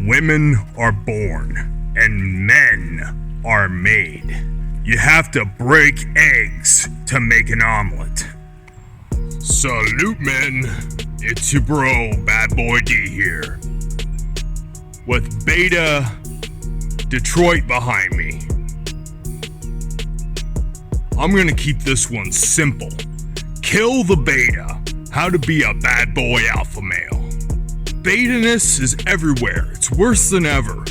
Women are born, and men are made. You have to break eggs to make an omelet. Salute, men. It's your bro, Bad Boy D here. With Beta Detroit behind me. I'm gonna keep this one simple. Kill the beta. How to be a bad boy alpha male. Beta-ness is everywhere. It's worse than ever.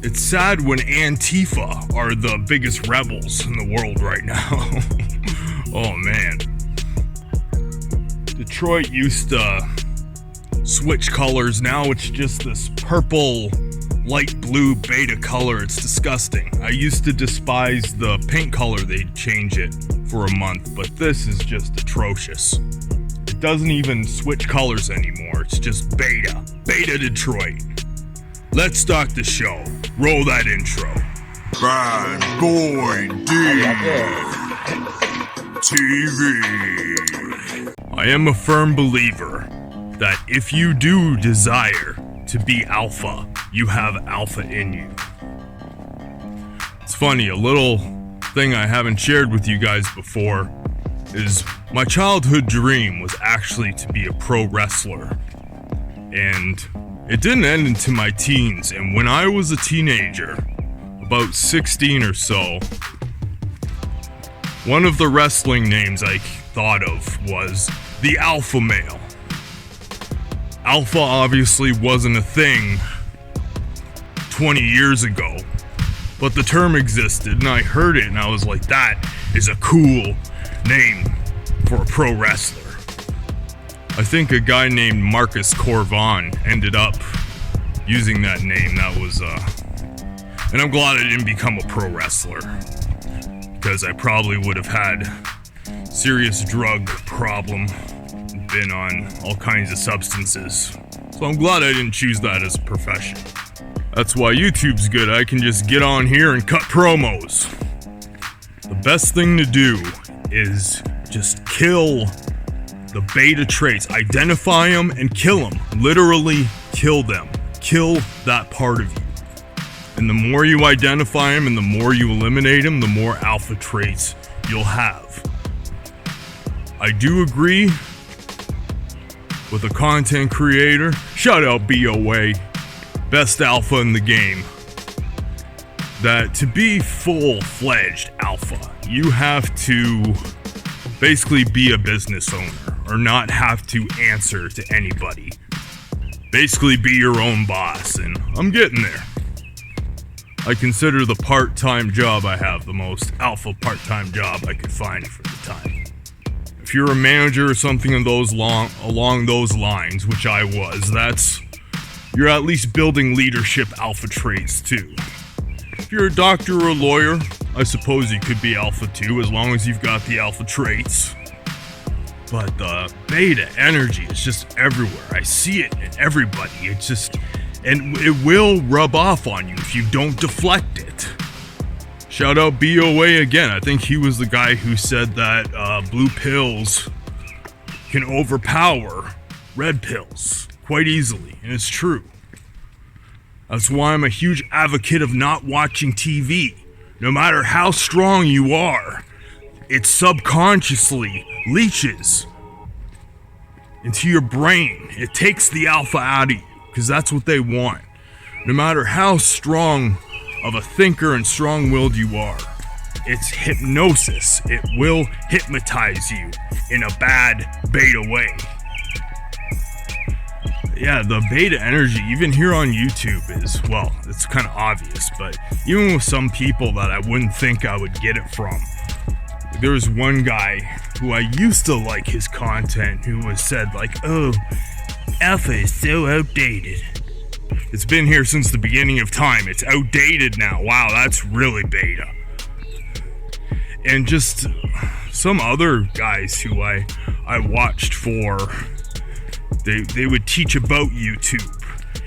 It's sad when Antifa are the biggest rebels in the world right now. Oh man. Detroit used to switch colors. Now it's just this purple, light blue beta color. It's disgusting. I used to despise the paint color. They'd change it for a month, but this is just atrocious. It doesn't even switch colors anymore. It's just beta. Beta Detroit. Let's start the show. Roll that intro. Bad Boy D TV. I am a firm believer that if you do desire to be alpha, you have alpha in you. It's funny, a little thing I haven't shared with you guys before is my childhood dream was actually to be a pro wrestler. And it didn't end into my teens, and when I was a teenager, about 16 or so, one of the wrestling names I thought of was the Alpha Male. Alpha obviously wasn't a thing 20 years ago, but the term existed, and I heard it, and I was like, that is a cool name for a pro wrestler. I think a guy named Marcus Corvon ended up using that name. That was, and I'm glad I didn't become a pro wrestler, because I probably would have had serious drug problem, been on all kinds of substances. So I'm glad I didn't choose that as a profession. That's why YouTube's good. I can just get on here and cut promos. The best thing to do is just kill the beta traits. Identify them and kill them. Literally kill them. Kill that part of you. And the more you identify them and the more you eliminate them, the more alpha traits you'll have. I do agree with a content creator. Shout out BOA. Best alpha in the game. That to be full-fledged alpha, you have to basically be a business owner or not have to answer to anybody. Basically be your own boss, and I'm getting there. I consider the part-time job I have the most alpha part-time job I could find for the time. If you're a manager or something along those lines, which I was, you're at least building leadership alpha traits too. If you're a doctor or a lawyer, I suppose you could be alpha too, as long as you've got the alpha traits. But the beta energy is just everywhere. I see it in everybody. It's just, and it will rub off on you if you don't deflect it. Shout out BOA again. I think he was the guy who said that blue pills can overpower red pills quite easily, and it's true. That's why I'm a huge advocate of not watching TV. No matter how strong you are, it subconsciously leaches into your brain. It takes the alpha out of you, because that's what they want. No matter how strong of a thinker and strong-willed you are, it's hypnosis. It will hypnotize you in a bad beta way. Yeah, the beta energy, even here on YouTube, is, well, it's kind of obvious, but even with some people that I wouldn't think I would get it from. There was one guy who I used to like his content who was said like, oh, alpha is so outdated. It's been here since the beginning of time. It's outdated now. Wow, that's really beta. And just some other guys who I watched for, they would teach about YouTube,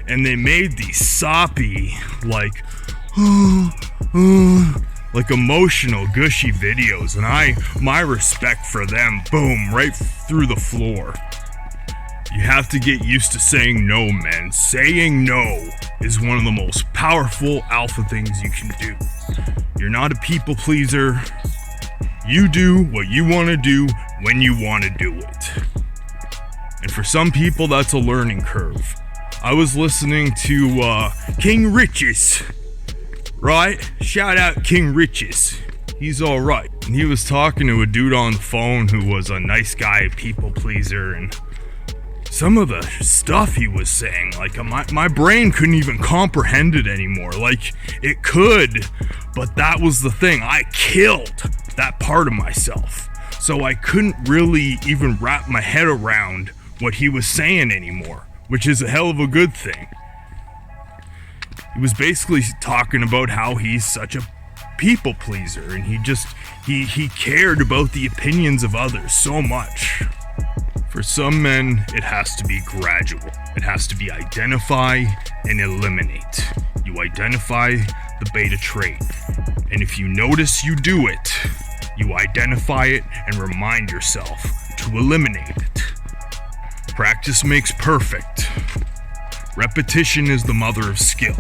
and they made these soppy, like emotional, gushy videos, and my respect for them, boom, right through the floor. You have to get used to saying no, men. Saying no is one of the most powerful alpha things you can do. You're not a people pleaser. You do what you want to do when you want to do it. And for some people, that's a learning curve. I was listening to King Riches, right? Shout out King Riches. He's alright. And he was talking to a dude on the phone who was a nice guy, people pleaser, and some of the stuff he was saying, like my brain couldn't even comprehend it anymore. Like, it could, but that was the thing. I killed that part of myself. So I couldn't really even wrap my head around what he was saying anymore, which is a hell of a good thing. He was basically talking about how he's such a people pleaser, and he cared about the opinions of others so much. For some men, it has to be gradual. It has to be identify and eliminate. You identify the beta trait, and if you notice you do it, you identify it and remind yourself to eliminate it. Practice makes perfect. Repetition is the mother of skill.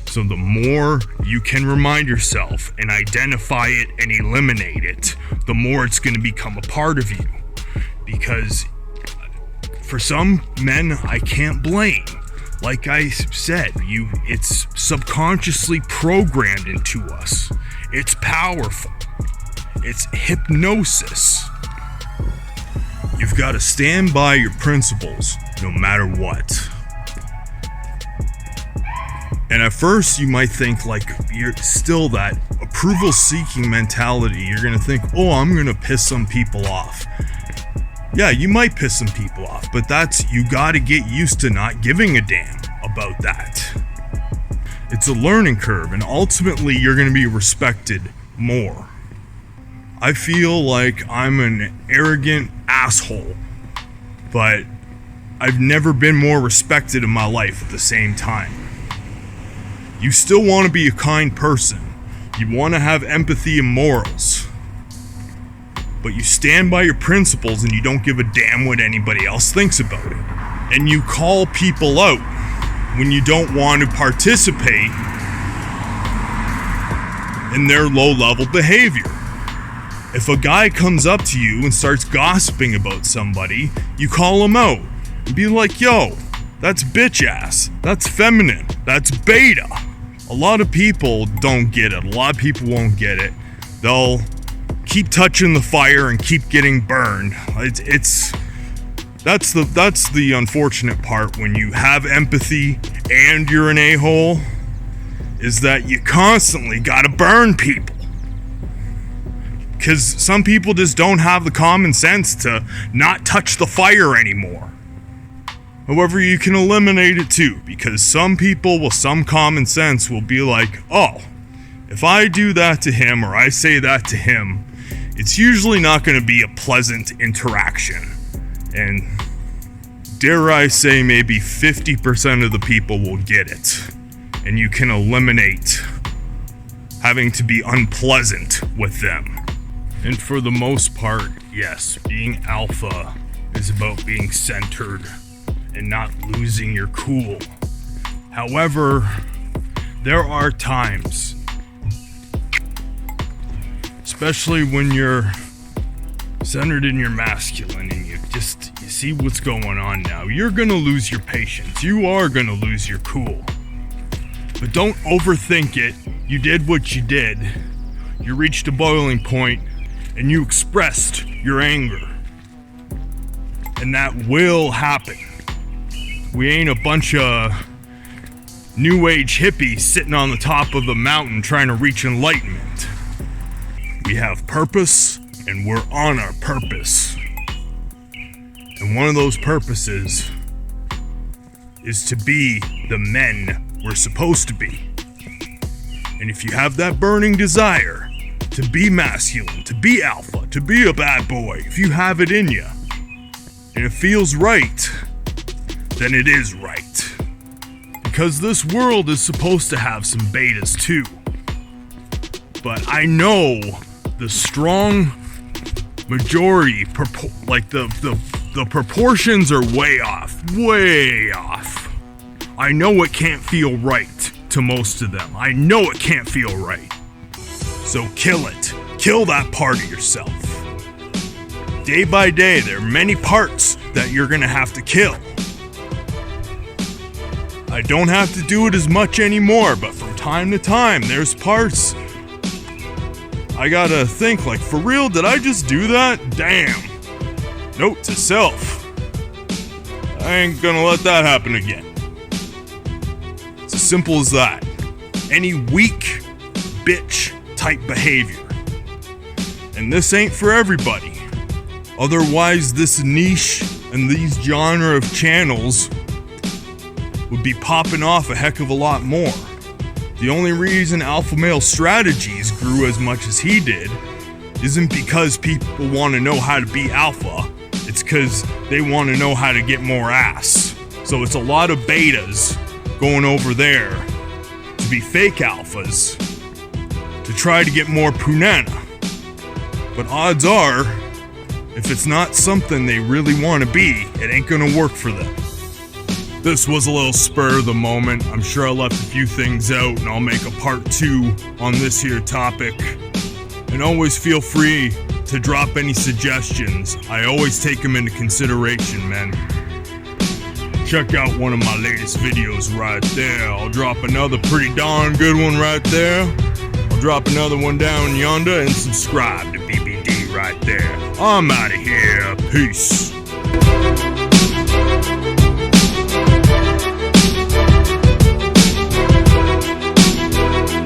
So the more you can remind yourself and identify it and eliminate it, the more it's going to become a part of you. Because for some men, I can't blame. Like I said, it's subconsciously programmed into us. It's powerful. It's hypnosis. You've got to stand by your principles no matter what. And at first you might think like you're still that approval-seeking mentality. You're going to think, oh, I'm going to piss some people off. Yeah, you might piss some people off, but you gotta get used to not giving a damn about that. It's a learning curve, and ultimately you're gonna be respected more. I feel like I'm an arrogant asshole, but I've never been more respected in my life at the same time. You still want to be a kind person. You want to have empathy and morals. But you stand by your principles and you don't give a damn what anybody else thinks about it. And you call people out when you don't want to participate in their low-level behavior. If a guy comes up to you and starts gossiping about somebody, you call him out and be like, yo, that's bitch ass, that's feminine, that's beta. A lot of people don't get it. A lot of people won't get it. They'll keep touching the fire and keep getting burned. That's the unfortunate part when you have empathy and you're an a-hole, is that you constantly gotta burn people. Because some people just don't have the common sense to not touch the fire anymore. However, you can eliminate it too, because some people with some common sense will be like, oh, if I do that to him or I say that to him, it's usually not going to be a pleasant interaction. And dare I say maybe 50% of the people will get it. And you can eliminate having to be unpleasant with them. And for the most part, yes, being alpha is about being centered and not losing your cool. However, there are times, especially when you're centered in your masculine and you see what's going on now, you're gonna lose your patience. You are gonna lose your cool. But don't overthink it. You did what you did. You reached a boiling point and you expressed your anger. And that will happen. We ain't a bunch of new age hippies sitting on the top of the mountain trying to reach enlightenment. We have purpose, and we're on our purpose. And one of those purposes is to be the men we're supposed to be. And if you have that burning desire to be masculine, to be alpha, to be a bad boy, if you have it in you, and it feels right, then it is right. Because this world is supposed to have some betas too. But I know the strong majority, like the The proportions are way off. Way off. I know it can't feel right to most of them. I know it can't feel right. So kill it. Kill that part of yourself. Day by day, there are many parts that you're gonna have to kill. I don't have to do it as much anymore, but from time to time, there's parts I gotta think, like, for real, did I just do that? Damn. Note to self. I ain't gonna let that happen again. It's as simple as that. Any weak, bitch type behavior. And this ain't for everybody. Otherwise, this niche and these genre of channels would be popping off a heck of a lot more. The only reason Alpha Male Strategies grew as much as he did isn't because people want to know how to be alpha. It's because they want to know how to get more ass. So it's a lot of betas going over there to be fake alphas to try to get more punana. But odds are, if it's not something they really want to be, it ain't gonna work for them. This was a little spur of the moment. I'm sure I left a few things out, and I'll make a part 2 on this here topic. And always feel free to drop any suggestions. I always take them into consideration, man. Check out one of my latest videos right there. I'll drop another pretty darn good one right there. I'll drop another one down yonder, and subscribe to BBD right there. I'm out of here. Peace.